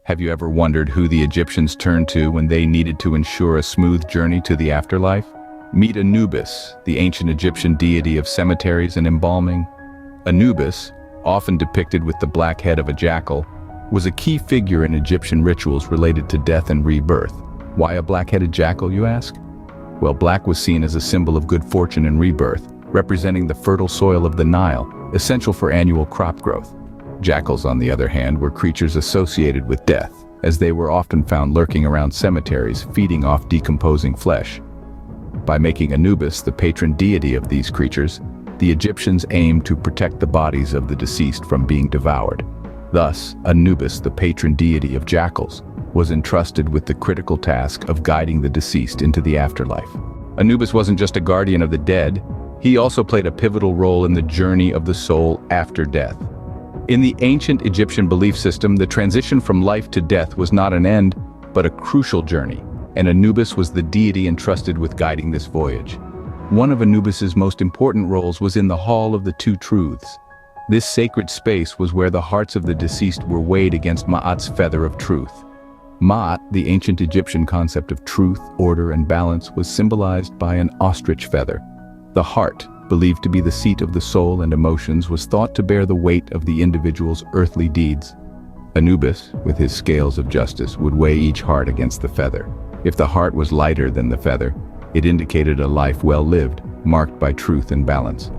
Have you ever wondered who the Egyptians turned to when they needed to ensure a smooth journey to the afterlife? Meet Anubis, the ancient Egyptian deity of cemeteries and embalming. Anubis, often depicted with the black head of a jackal, was a key figure in Egyptian rituals related to death and rebirth. Why a black-headed jackal, you ask? Well, black was seen as a symbol of good fortune and rebirth, representing the fertile soil of the Nile, essential for annual crop growth. Jackals, on the other hand, were creatures associated with death, as they were often found lurking around cemeteries, feeding off decomposing flesh. By making Anubis the patron deity of these creatures, the Egyptians aimed to protect the bodies of the deceased from being devoured. Thus, Anubis, the patron deity of jackals, was entrusted with the critical task of guiding the deceased into the afterlife. Anubis wasn't just a guardian of the dead, he also played a pivotal role in the journey of the soul after death. In the ancient Egyptian belief system, the transition from life to death was not an end, but a crucial journey, and Anubis was the deity entrusted with guiding this voyage. One of Anubis's most important roles was in the Hall of the Two Truths. This sacred space was where the hearts of the deceased were weighed against Ma'at's feather of truth. Ma'at, the ancient Egyptian concept of truth, order, and balance, was symbolized by an ostrich feather. The heart, believed to be the seat of the soul and emotions, was thought to bear the weight of the individual's earthly deeds. Anubis, with his scales of justice, would weigh each heart against the feather. If the heart was lighter than the feather, it indicated a life well lived, marked by truth and balance.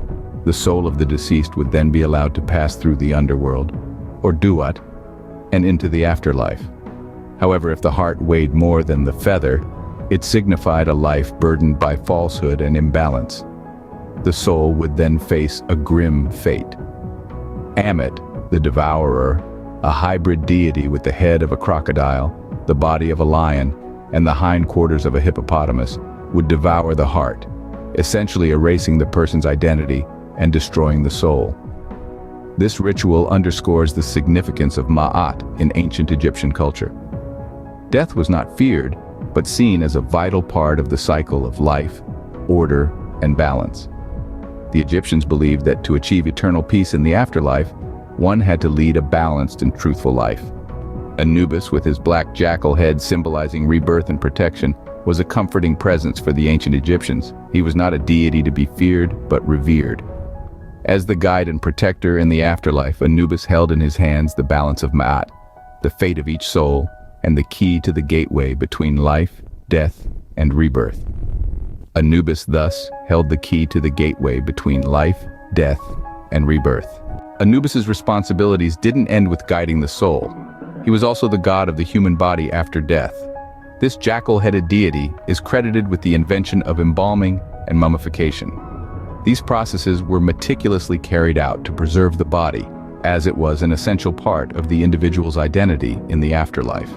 The soul of the deceased would then be allowed to pass through the underworld, or duat, and into the afterlife. However, if the heart weighed more than the feather, it signified a life burdened by falsehood and imbalance. The soul would then face a grim fate. Ammit, the devourer, a hybrid deity with the head of a crocodile, the body of a lion, and the hindquarters of a hippopotamus, would devour the heart, essentially erasing the person's identity and destroying the soul. This ritual underscores the significance of Ma'at in ancient Egyptian culture. Death was not feared, but seen as a vital part of the cycle of life, order, and balance. The Egyptians believed that to achieve eternal peace in the afterlife, one had to lead a balanced and truthful life. Anubis, with his black jackal head symbolizing rebirth and protection, was a comforting presence for the ancient Egyptians. He was not a deity to be feared, but revered. As the guide and protector in the afterlife, Anubis held in his hands the balance of Ma'at, the fate of each soul, and the key to the gateway between life, death, and rebirth. Anubis thus held the key to the gateway between life, death, and rebirth. Anubis's responsibilities didn't end with guiding the soul. He was also the god of the human body after death. This jackal-headed deity is credited with the invention of embalming and mummification. These processes were meticulously carried out to preserve the body, as it was an essential part of the individual's identity in the afterlife.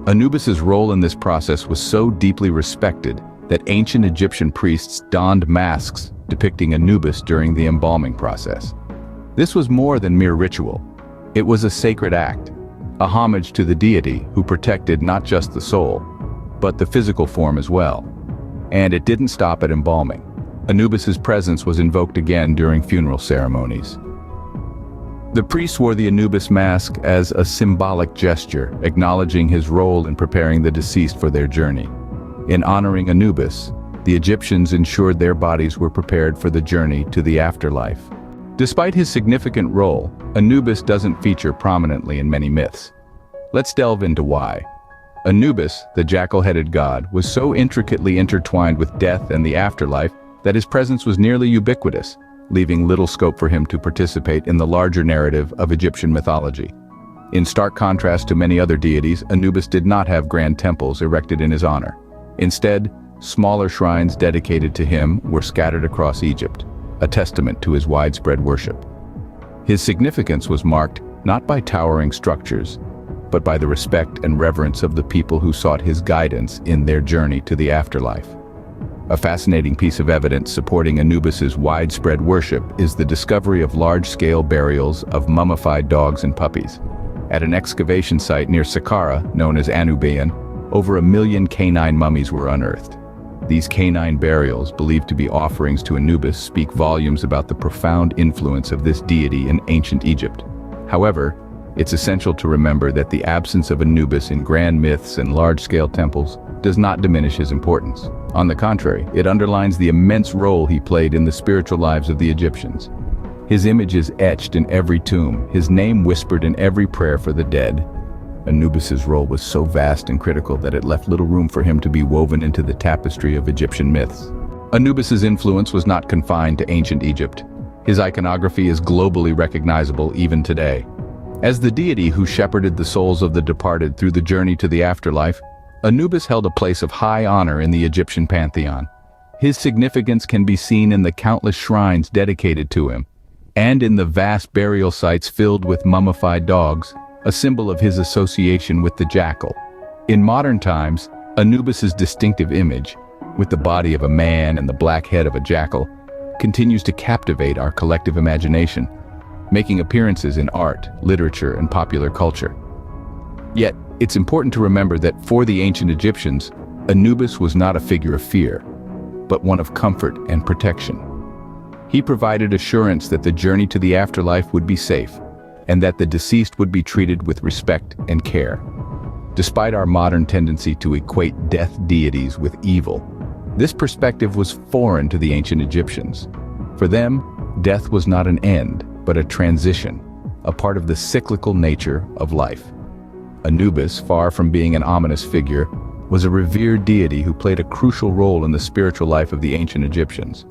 Anubis's role in this process was so deeply respected that ancient Egyptian priests donned masks depicting Anubis during the embalming process. This was more than mere ritual. It was a sacred act, a homage to the deity who protected not just the soul, but the physical form as well. And it didn't stop at embalming. Anubis's presence was invoked again during funeral ceremonies. The priests wore the Anubis mask as a symbolic gesture, acknowledging his role in preparing the deceased for their journey. In honoring Anubis, the Egyptians ensured their bodies were prepared for the journey to the afterlife. Despite his significant role, Anubis doesn't feature prominently in many myths. Let's delve into why. Anubis, the jackal-headed god, was so intricately intertwined with death and the afterlife that his presence was nearly ubiquitous, leaving little scope for him to participate in the larger narrative of Egyptian mythology. In stark contrast to many other deities, Anubis did not have grand temples erected in his honor. Instead, smaller shrines dedicated to him were scattered across Egypt, a testament to his widespread worship. His significance was marked not by towering structures, but by the respect and reverence of the people who sought his guidance in their journey to the afterlife. A fascinating piece of evidence supporting Anubis's widespread worship is the discovery of large-scale burials of mummified dogs and puppies. At an excavation site near Saqqara, known as Anubian, over 1 million canine mummies were unearthed. These canine burials, believed to be offerings to Anubis, speak volumes about the profound influence of this deity in ancient Egypt. However, It's essential to remember that the absence of Anubis in grand myths and large-scale temples does not diminish his importance. On the contrary, it underlines the immense role he played in the spiritual lives of the Egyptians. His image is etched in every tomb, his name whispered in every prayer for the dead. Anubis's role was so vast and critical that it left little room for him to be woven into the tapestry of Egyptian myths. Anubis's influence was not confined to ancient Egypt. His iconography is globally recognizable even today. As the deity who shepherded the souls of the departed through the journey to the afterlife, Anubis held a place of high honor in the Egyptian pantheon. His significance can be seen in the countless shrines dedicated to him, and in the vast burial sites filled with mummified dogs, a symbol of his association with the jackal. In modern times, Anubis's distinctive image, with the body of a man and the black head of a jackal, continues to captivate our collective imagination, making appearances in art, literature, and popular culture. Yet, it's important to remember that for the ancient Egyptians, Anubis was not a figure of fear, but one of comfort and protection. He provided assurance that the journey to the afterlife would be safe, and that the deceased would be treated with respect and care. Despite our modern tendency to equate death deities with evil, this perspective was foreign to the ancient Egyptians. For them, death was not an end, but a transition, a part of the cyclical nature of life. Anubis, far from being an ominous figure, was a revered deity who played a crucial role in the spiritual life of the ancient Egyptians.